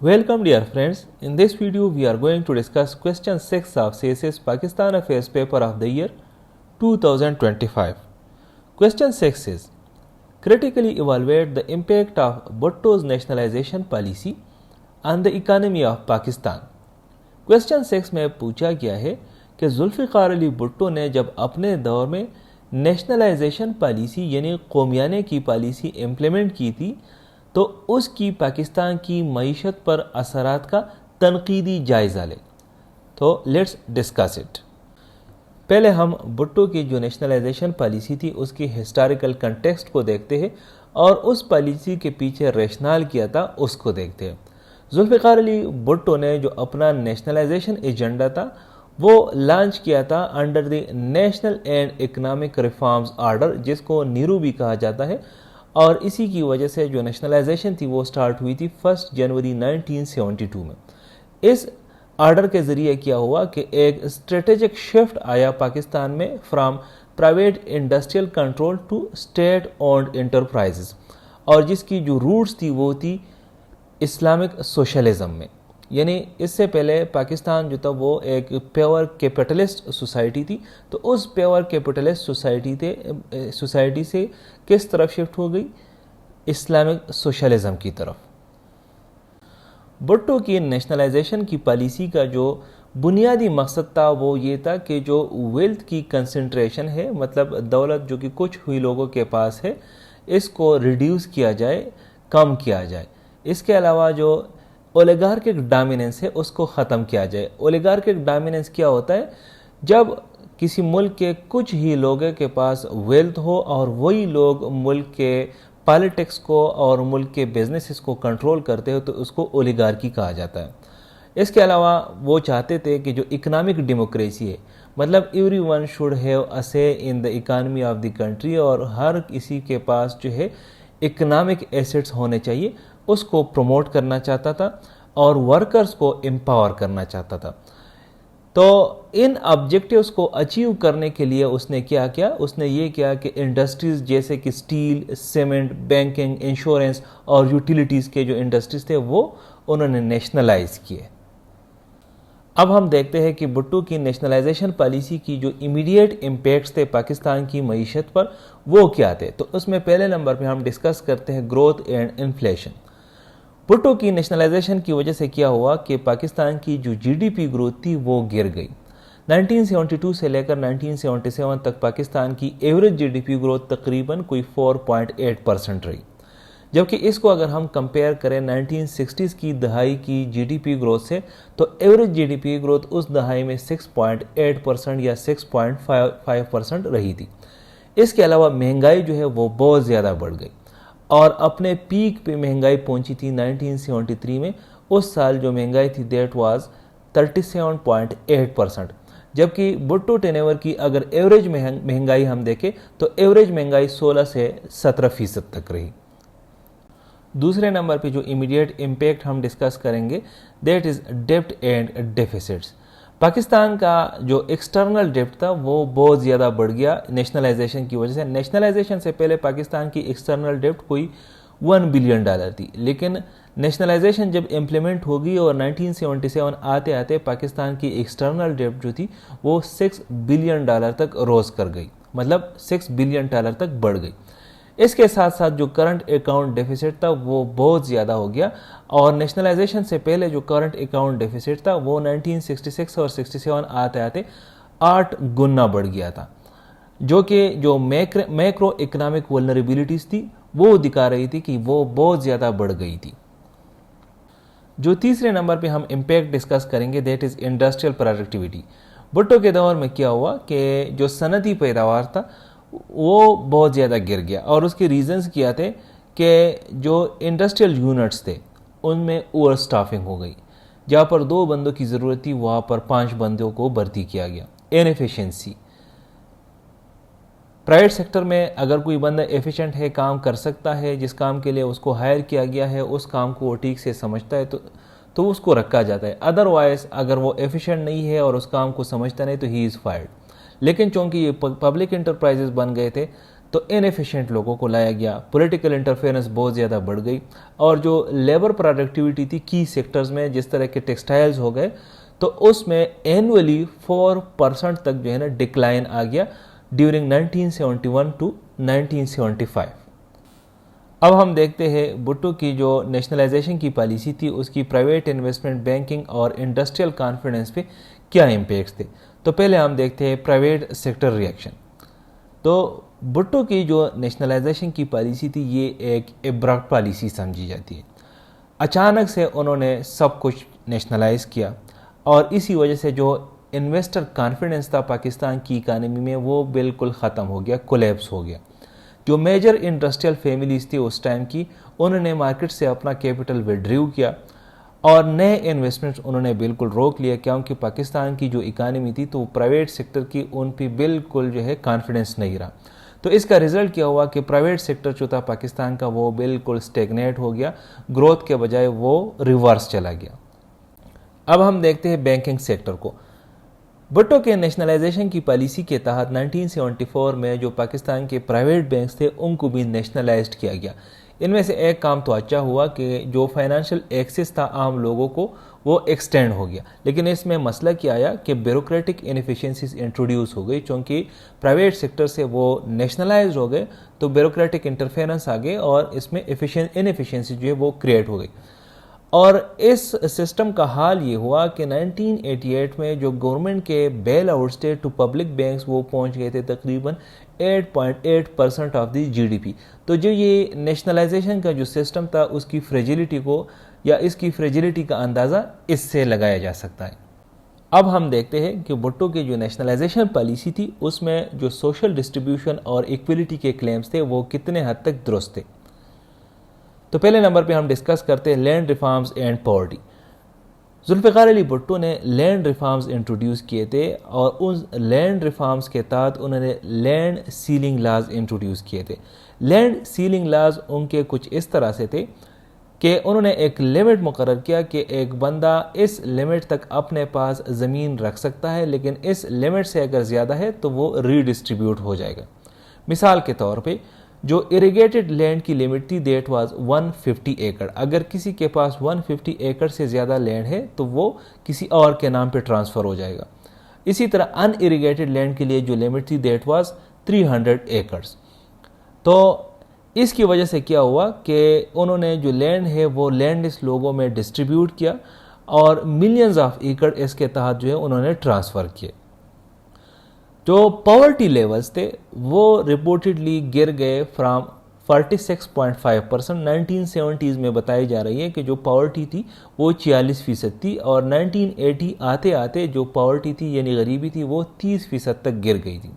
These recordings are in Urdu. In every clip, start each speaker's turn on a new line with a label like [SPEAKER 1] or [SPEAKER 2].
[SPEAKER 1] Welcome dear friends, in this video we are going to discuss question 6 of CSS Pakistan Affairs paper of the year 2025. Question 6 is, critically evaluate the impact of Bhutto's nationalization policy on the economy of Pakistan. Question 6 میں پوچھا گیا ہے کہ ذوالفقار علی بھٹو نے جب اپنے دور میں نیشنلائزیشن پالیسی یعنی قومیانے کی پالیسی امپلیمنٹ کی تھی تو اس کی پاکستان کی معیشت پر اثرات کا تنقیدی جائزہ لے. تو لیٹس ڈسکس اٹ. پہلے ہم بھٹو کی جو نیشنلائزیشن پالیسی تھی اس کی ہسٹوریکل کنٹیکسٹ کو دیکھتے ہیں اور اس پالیسی کے پیچھے ریشنال کیا تھا اس کو دیکھتے ہیں. ذوالفقار علی بھٹو نے جو اپنا نیشنلائزیشن ایجنڈا تھا وہ لانچ کیا تھا under the national and economic reforms order جس کو نیرو بھی کہا جاتا ہے، اور اسی کی وجہ سے جو نیشنلائزیشن تھی وہ سٹارٹ ہوئی تھی 1 جنوری 1972 میں. اس آرڈر کے ذریعے کیا ہوا کہ ایک اسٹریٹجک شفٹ آیا پاکستان میں from private industrial control to state owned enterprises, اور جس کی جو روٹس تھی وہ تھی اسلامک سوشلزم میں. یعنی اس سے پہلے پاکستان جو تھا وہ ایک پیور کیپٹلسٹ سوسائٹی تھی، تو اس پیور کیپٹلسٹ سوسائٹی سے کس طرف شفٹ ہو گئی؟ اسلامک سوشلزم کی طرف. بھٹو کی نیشنلائزیشن کی پالیسی کا جو بنیادی مقصد تھا وہ یہ تھا کہ جو ویلتھ کی کنسنٹریشن ہے، مطلب دولت جو کہ کچھ ہوئی لوگوں کے پاس ہے، اس کو ریڈیوس کیا جائے، کم کیا جائے. اس کے علاوہ جو اولیگارکک ڈومیننس ہے اس کو ختم کیا جائے. اولیگارکک ڈومیننس کیا ہوتا ہے؟ جب کسی ملک کے کچھ ہی لوگوں کے پاس ویلتھ ہو اور وہی لوگ ملک کے پالیٹکس کو اور ملک کے بزنسز کو کنٹرول کرتے ہو تو اس کو اولیگارکی کہا جاتا ہے. اس کے علاوہ وہ چاہتے تھے کہ جو اکنامک ڈیموکریسی ہے، مطلب everyone should have a say in the economy of the country, اور ہر کسی کے پاس جو ہے اکنامک ایسٹس ہونے چاہیے، اس کو پروموٹ کرنا چاہتا تھا اور ورکرز کو امپاور کرنا چاہتا تھا. تو ان آبجیکٹیوز کو اچیو کرنے کے لیے اس نے کیا کیا؟ اس نے یہ کیا کہ انڈسٹریز جیسے کہ سٹیل، سیمنٹ، بینکنگ، انشورنس اور یوٹیلیٹیز کے جو انڈسٹریز تھے وہ انہوں نے نیشنلائز کیے. اب ہم دیکھتے ہیں کہ بھٹو کی نیشنلائزیشن پالیسی کی جو امیڈیٹ امپیکٹس تھے پاکستان کی معیشت پر وہ کیا تھے. تو اس میں پہلے نمبر پہ ہم ڈسکس کرتے ہیں گروتھ اینڈ انفلیشن. بھٹو کی نیشنلائزیشن کی وجہ سے کیا ہوا کہ پاکستان کی جو جی ڈی پی گروتھ تھی وہ گر گئی. 1972 سے لے کر 1977 تک پاکستان کی average G D P growth تقریباً کوئی 4.8% رہی، جبکہ اس کو اگر ہم کمپیئر کریں 1960s کی دہائی کی جی ڈی پی گروتھ سے تو average G D P growth اس دہائی میں 6.8% یا 6.5% رہی تھی. اس کے علاوہ مہنگائی جو ہے وہ بہت زیادہ بڑھ گئی اور اپنے پیک پہ مہنگائی پہنچی تھی 1973 میں. اس سال جو مہنگائی تھی دیٹ واز 37.8%، جبکہ بھٹو ٹینیور کی اگر ایوریج مہنگائی ہم دیکھیں تو ایوریج مہنگائی 16 سے 17% تک رہی. دوسرے نمبر پہ جو امیڈیٹ امپیکٹ ہم ڈسکس کریں گے that is ڈیپٹ and deficits. Pakistan کا جو ایکسٹرنل ڈیپٹ تھا وہ بہت زیادہ بڑھ گیا نیشنلائزیشن کی وجہ سے. نیشنلائزیشن سے پہلے پاکستان کی ایکسٹرنل ڈیپٹ کوئی $1 بلین تھی، لیکن نیشنلائزیشن جب امپلیمنٹ ہوگی اور 1977 آتے آتے پاکستان کی ایکسٹرنل ڈیپٹ جو تھی وہ $6 بلین تک روز کر گئی، مطلب $6 بلین تک بڑھ گئی. اس کے ساتھ ساتھ جو کرنٹ اکاؤنٹ ڈیفیسٹ تھا وہ بہت زیادہ ہو گیا، اور نیشنلائزیشن سے پہلے جو کرنٹ اکاؤنٹ ڈیفیسٹ تھا وہ 1966 اور 67 آتے آتے 8 گنا بڑھ گیا تھا، جو کہ جو میکرو اکنامک ولنریبلٹیز تھی وہ دکھا رہی تھی کہ وہ بہت زیادہ بڑھ گئی تھی. جو تیسرے نمبر پہ ہم امپیکٹ ڈسکس کریں گے that is industrial productivity. Bhutto کے دور میں کیا ہوا کہ جو صنعتی پیداوار تھا وہ بہت زیادہ گر گیا، اور اس کے ریزنز کیا تھے کہ جو انڈسٹریل یونٹس تھے ان میں اوور سٹافنگ ہو گئی. جہاں پر 2 بندوں کی ضرورت تھی وہاں پر 5 بندوں کو بھرتی کیا گیا. انیفیشنسی، پرائیویٹ سیکٹر میں اگر کوئی بندہ ایفیشینٹ ہے، کام کر سکتا ہے، جس کام کے لیے اس کو ہائر کیا گیا ہے اس کام کو وہ ٹھیک سے سمجھتا ہے تو اس کو رکھا جاتا ہے. ادروائز اگر وہ ایفیشینٹ نہیں ہے اور اس کام کو سمجھتا نہیں تو ہی از فائرڈ. لیکن چونکہ یہ پبلک انٹرپرائزز بن گئے تھے تو انیفیشینٹ لوگوں کو لایا گیا، پولیٹیکل انٹرفیئرنس بہت زیادہ بڑھ گئی، اور جو لیبر پروڈکٹیوٹی تھی کی سیکٹرز میں جس طرح کے ٹیکسٹائلز ہو گئے تو اس میں اینولی 4% تک جو ہے نا ڈکلائن آ گیا ڈیورنگ 1971 ٹو 1975۔ اب ہم دیکھتے ہیں بھٹو کی جو نیشنلائزیشن کی پالیسی تھی اس کی پرائیویٹ انویسٹمنٹ، بینکنگ اور انڈسٹریل کانفیڈنس پہ کیا امپیکٹس تھے۔ تو پہلے ہم دیکھتے ہیں پرائیویٹ سیکٹر ریئیکشن۔ تو بھٹو کی جو نیشنلائزیشن کی پالیسی تھی یہ ایک ابرپٹ پالیسی سمجھی جاتی ہے۔ اچانک سے انہوں نے سب کچھ نیشنلائز کیا اور اسی وجہ سے جو انویسٹر کانفیڈنس تھا پاکستان کی اکانومی میں وہ بالکل ختم ہو گیا، کولیپس ہو گیا۔ جو میجر انڈسٹریل فیملیز تھی اس ٹائم کی، انہوں نے مارکیٹ سے اپنا کیپٹل وڈریو کیا اور نئے انویسٹمنٹس انہوں نے بالکل روک لیا، کیونکہ پاکستان کی جو اکانومی تھی تو پرائیویٹ سیکٹر کی ان پہ بالکل جو ہے کانفیڈنس نہیں رہا۔ تو اس کا رزلٹ کیا ہوا کہ پرائیویٹ سیکٹر جو تھا پاکستان کا وہ بالکل سٹیگنیٹ ہو گیا، گروتھ کے بجائے وہ ریورس چلا گیا۔ اب ہم دیکھتے ہیں بینکنگ سیکٹر کو۔ بھٹو کے نیشنلائزیشن کی پالیسی کے تحت 1974 میں جو پاکستان کے پرائیویٹ بینکس تھے ان کو بھی نیشنلائزڈ کیا گیا۔ ان میں سے ایک کام تو اچھا ہوا کہ جو فائنینشیل ایکسس تھا عام لوگوں کو وہ ایکسٹینڈ ہو گیا، لیکن اس میں مسئلہ کیا آیا کہ بیوروکریٹک انیفیشنسیز انٹروڈیوس ہو گئی، چونکہ پرائیویٹ سیکٹر سے وہ نیشنلائزڈ ہو گئے تو بیوروکریٹک انٹرفیرنس آ گئے اور اس میں انیفیشنسی جو ہے وہ کریٹ ہو گئی۔ اور اس سسٹم کا حال یہ ہوا کہ 1988 میں جو گورنمنٹ کے بیل آؤٹس تھے ٹو پبلک بینکس وہ پہنچ گئے تھے تقریباً 8.8% آف دی جی ڈی پی۔ تو جو یہ نیشنلائزیشن کا جو سسٹم تھا اس کی فریجیلٹی کو یا اس کی فریجیلٹی کا اندازہ اس سے لگایا جا سکتا ہے۔ اب ہم دیکھتے ہیں کہ بھٹو کی جو نیشنلائزیشن پالیسی تھی اس میں جو سوشل ڈسٹریبیوشن اور ایکویلٹی کے کلیمز تھے وہ کتنے حد تک درست تھے۔ تو پہلے نمبر پہ ہم ڈسکس کرتے ہیں land reforms and poverty. Zulfikar Ali Bhutto نے لینڈ ریفارمز انٹروڈیوس کیے تھے اور ان لینڈ ریفارمز کے تحت انہوں نے لینڈ سیلنگ لاز انٹروڈیوس کیے تھے۔ لینڈ سیلنگ لاز ان کے کچھ اس طرح سے تھے کہ انہوں نے ایک لیمٹ مقرر کیا کہ ایک بندہ اس لیمٹ تک اپنے پاس زمین رکھ سکتا ہے، لیکن اس لیمٹ سے اگر زیادہ ہے تو وہ ری ڈسٹریبیوٹ ہو جائے گا۔ مثال کے طور پہ جو اریگیٹڈ لینڈ کی لیمٹ تھی دیٹ واز 150 ایکڑ، اگر کسی کے پاس 150 ایکڑ سے زیادہ لینڈ ہے تو وہ کسی اور کے نام پہ ٹرانسفر ہو جائے گا۔ اسی طرح ان اریگیٹڈ لینڈ کے لیے جو لیمٹ تھی دیٹ واز 300 ایکڑز۔ تو اس کی وجہ سے کیا ہوا کہ انہوں نے جو لینڈ ہے وہ لینڈ لیس لوگوں میں ڈسٹریبیوٹ کیا اور ملینز آف ایکڑ اس کے تحت جو ہے انہوں نے ٹرانسفر کیے۔ جو پاورٹی لیولز تھے وہ رپورٹڈلی گر گئے فرام 46.5%۔ 1970s میں بتائی جا رہی ہے کہ جو پاورٹی تھی وہ 46% تھی، اور 1980 آتے آتے جو پاورٹی تھی یعنی غریبی تھی وہ 30% تک گر گئی تھی۔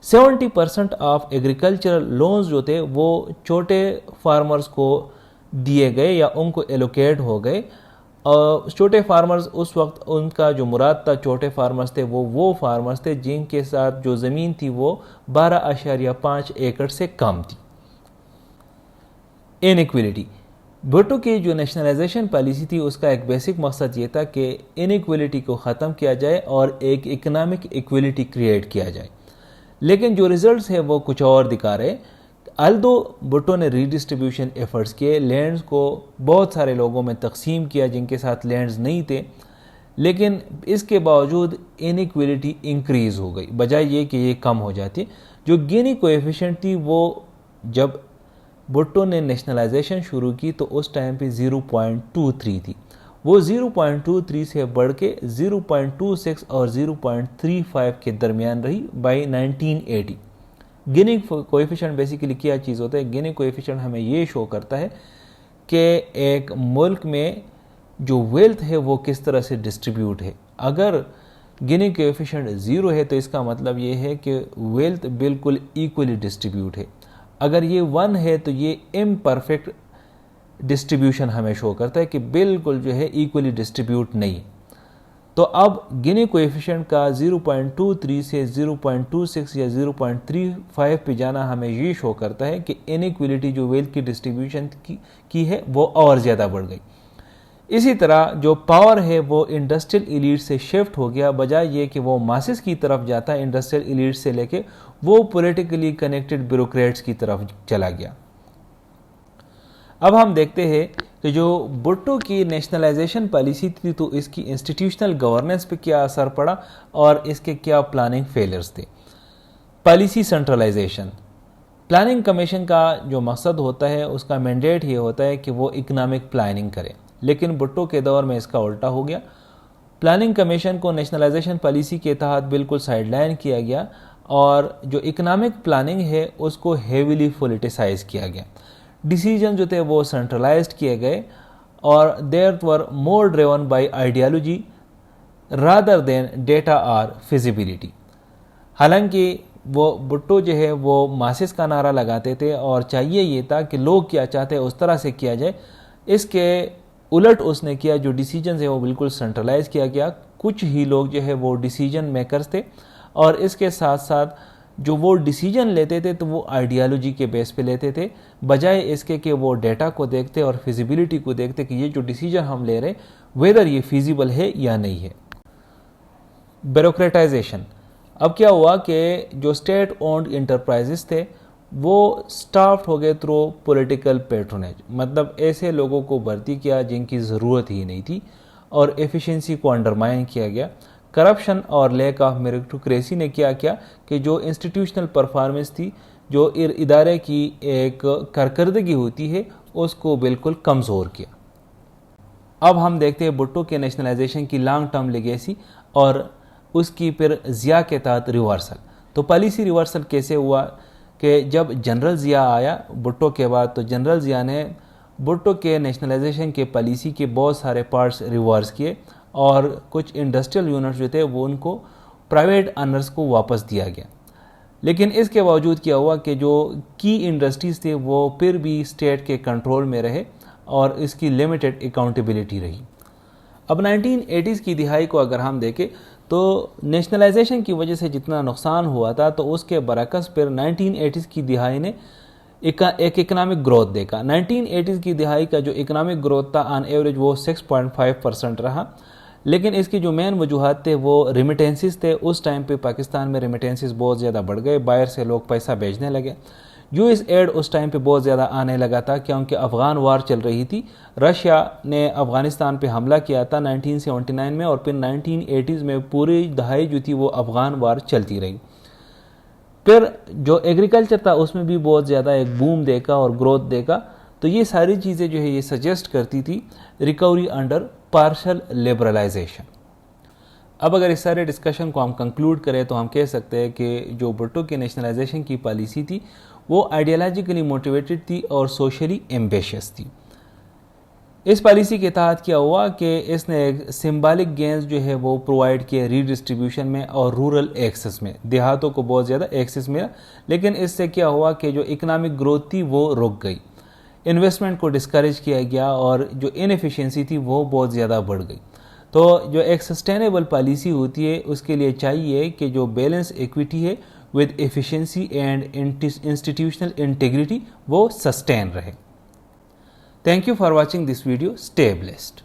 [SPEAKER 1] 70% آف ایگریکلچرل لونز جو تھے وہ چھوٹے فارمرز کو دیے گئے یا ان کو ایلوکیٹ ہو گئے۔ چھوٹے فارمرز اس وقت ان کا جو مراد تھا چھوٹے فارمرز تھے وہ فارمرز تھے جن کے ساتھ جو زمین تھی وہ 12.5 ایکڑ سے کم تھی۔ انیکویلٹی، بھٹو کی جو نیشنلائزیشن پالیسی تھی اس کا ایک بیسک مقصد یہ تھا کہ انیکویلٹی کو ختم کیا جائے اور ایک اکنامک ایکویلٹی کریٹ کیا جائے، لیکن جو ریزلٹس ہے وہ کچھ اور دکھا رہے۔ الدو بھٹو نے ری ڈسٹریبیوشن ایفرٹس کیے، لینڈز کو بہت سارے لوگوں میں تقسیم کیا جن کے ساتھ لینڈز نہیں تھے، لیکن اس کے باوجود انیکویلٹی انکریز ہو گئی بجائے یہ کہ یہ کم ہو جاتی۔ جو گینی کوئیفیشنٹ تھی وہ جب بھٹو نے نیشنلائزیشن شروع کی تو اس ٹائم پہ 0.23 تھی، وہ 0.23 سے بڑھ کے 0.26 اور 0.35 کے درمیان رہی بائی 1980۔ گینی کوئیفیشنٹ بیسیکلی کیا چیز ہوتا ہے؟ گینی کوئیفیشنٹ ہمیں یہ شو کرتا ہے کہ ایک ملک میں جو ویلتھ ہے وہ کس طرح سے ڈسٹریبیوٹ ہے۔ اگر گینی کوئیفیشنٹ 0 ہے تو اس کا مطلب یہ ہے کہ ویلتھ بالکل ایکولی ڈسٹریبیوٹ ہے، اگر یہ 1 ہے تو یہ امپرفیکٹ ڈسٹریبیوشن ہمیں شو کرتا ہے کہ بالکل جو ہے ایکولی ڈسٹریبیوٹ نہیں۔ تو اب گینی کوئیفیشنٹ کا 0.23 سے 0.26 یا 0.35 پہ جانا ہمیں یہ شو کرتا ہے کہ انیکویلٹی جو ویلتھ کی ڈسٹریبیوشن کی ہے وہ اور زیادہ بڑھ گئی۔ اسی طرح جو پاور ہے وہ انڈسٹریل ایلیٹ سے شفٹ ہو گیا، بجائے یہ کہ وہ ماسز کی طرف جاتا ہے انڈسٹریل ایلیٹ سے لے کے وہ پولیٹیکلی کنیکٹڈ بیوروکریٹس کی طرف چلا گیا۔ اب ہم دیکھتے ہیں کہ جو بھٹو کی نیشنلائزیشن پالیسی تھی تو اس کی انسٹیٹیوشنل گورننس پہ کیا اثر پڑا اور اس کے کیا پلاننگ فیلئرز تھے۔ پالیسی سینٹرلائزیشن، پلاننگ کمیشن کا جو مقصد ہوتا ہے اس کا مینڈیٹ یہ ہوتا ہے کہ وہ اکنامک پلاننگ کرے، لیکن بھٹو کے دور میں اس کا الٹا ہو گیا۔ پلاننگ کمیشن کو نیشنلائزیشن پالیسی کے تحت بالکل سائیڈ لائن کیا گیا اور جو اکنامک پلاننگ ہے اس کو ہیویلی پولیٹیسائز کیا گیا۔ ڈیسیجن جو تھے وہ سینٹرلائزڈ کیے گئے اور that were more driven by ideology rather than data اور فیزیبلٹی۔ حالانکہ وہ بھٹو جو ہے وہ ماسس کا نعرہ لگاتے تھے اور چاہیے یہ تھا کہ لوگ کیا چاہتے ہیں اس طرح سے کیا جائے، اس کے الٹ اس نے کیا، جو ڈیسیجنز ہے وہ بالکل سینٹرلائز کیا گیا۔ کچھ ہی لوگ جو ہے وہ ڈیسیجن میکرز تھے اور اس کے ساتھ ساتھ جو وہ ڈیسیجن لیتے تھے تو وہ آئیڈیالوجی کے بیس پہ لیتے تھے، بجائے اس کے کہ وہ ڈیٹا کو دیکھتے اور فیزیبلٹی کو دیکھتے کہ یہ جو ڈیسیجن ہم لے رہے ہیں ویدر یہ فیزیبل ہے یا نہیں ہے۔ بیوروکریٹائزیشن، اب کیا ہوا کہ جو اسٹیٹ اونڈ انٹرپرائزز تھے وہ سٹافٹ ہو گئے تھرو پولیٹیکل پیٹرونیج، مطلب ایسے لوگوں کو بھرتی کیا جن کی ضرورت ہی نہیں تھی اور ایفیشنسی کو انڈرمائن کیا گیا۔ کرپشن اور لیک آف میریٹوکریسی نے کیا کہ جو انسٹیٹیوشنل پرفارمنس تھی، جو ادارے کی ایک کارکردگی ہوتی ہے، اس کو بالکل کمزور کیا۔ اب ہم دیکھتے ہیں بھٹو کے نیشنلائزیشن کی لانگ ٹرم لیگیسی اور اس کی پھر ضیاء کے تحت ریورسل۔ تو پالیسی ریورسل کیسے ہوا کہ جب جنرل ضیاء آیا بھٹو کے بعد تو جنرل ضیاء نے بھٹو کے نیشنلائزیشن کے پالیسی کے بہت سارے پارٹس ریورس کیے اور کچھ انڈسٹریل یونٹس جو تھے وہ ان کو پرائیویٹ آنرز کو واپس دیا گیا۔ لیکن اس کے باوجود کیا ہوا کہ جو کی انڈسٹریز تھے وہ پھر بھی اسٹیٹ کے کنٹرول میں رہے اور اس کی لمیٹڈ اکاؤنٹیبلٹی رہی۔ اب 1980s کی دہائی کو اگر ہم دیکھیں تو نیشنلائزیشن کی وجہ سے جتنا نقصان ہوا تھا تو اس کے برعکس پھر 1980s کی دہائی نے ایک اکنامک گروتھ دیکھا۔ 1980s کی دہائی کا جو اکنامک گروتھ تھا آن ایوریج وہ 6.5% رہا، لیکن اس کی جو مین وجوہات تھے وہ ریمیٹنسز تھے۔ اس ٹائم پہ پاکستان میں ریمیٹنسز بہت زیادہ بڑھ گئے، باہر سے لوگ پیسہ بھیجنے لگے۔ یو ایس ایڈ اس ٹائم پہ بہت زیادہ آنے لگا تھا کیونکہ افغان وار چل رہی تھی۔ رشیا نے افغانستان پہ حملہ کیا تھا 1979 میں اور پھر 1980s میں پوری دہائی جو تھی وہ افغان وار چلتی رہی۔ پھر جو ایگریکلچر تھا اس میں بھی بہت زیادہ ایک بوم دیکھا اور گروتھ دیکھا، تو یہ ساری چیزیں جو ہے یہ سجیسٹ کرتی تھی ریکوری انڈر پارشل لیبرلائزیشن۔ اب اگر اس سارے ڈسکشن کو ہم کنکلوڈ کریں تو ہم کہہ سکتے ہیں کہ جو بھٹو کی نیشنلائزیشن کی پالیسی تھی وہ آئیڈیالوجیکلی موٹیویٹڈ تھی اور سوشلی ایمبیشیس تھی۔ اس پالیسی کے تحت کیا ہوا کہ اس نے ایک سمبالک گینز جو ہے وہ پرووائڈ کیے ری ڈسٹریبیوشن میں اور رورل ایکسس میں، دیہاتوں کو بہت زیادہ ایکسس ملا، لیکن اس سے کیا ہوا کہ جو اکنامک گروتھ تھی وہ رک گئی، انویسٹمنٹ کو ڈسکریج کیا گیا اور جو انیفیشنسی تھی وہ بہت زیادہ بڑھ گئی۔ تو جو ایک سسٹینیبل پالیسی ہوتی ہے اس کے لیے چاہیے کہ جو بیلنس ایکویٹی ہے with efficiency and institutional integrity وہ سسٹین رہے۔ Thank you for watching this video. Stay blessed.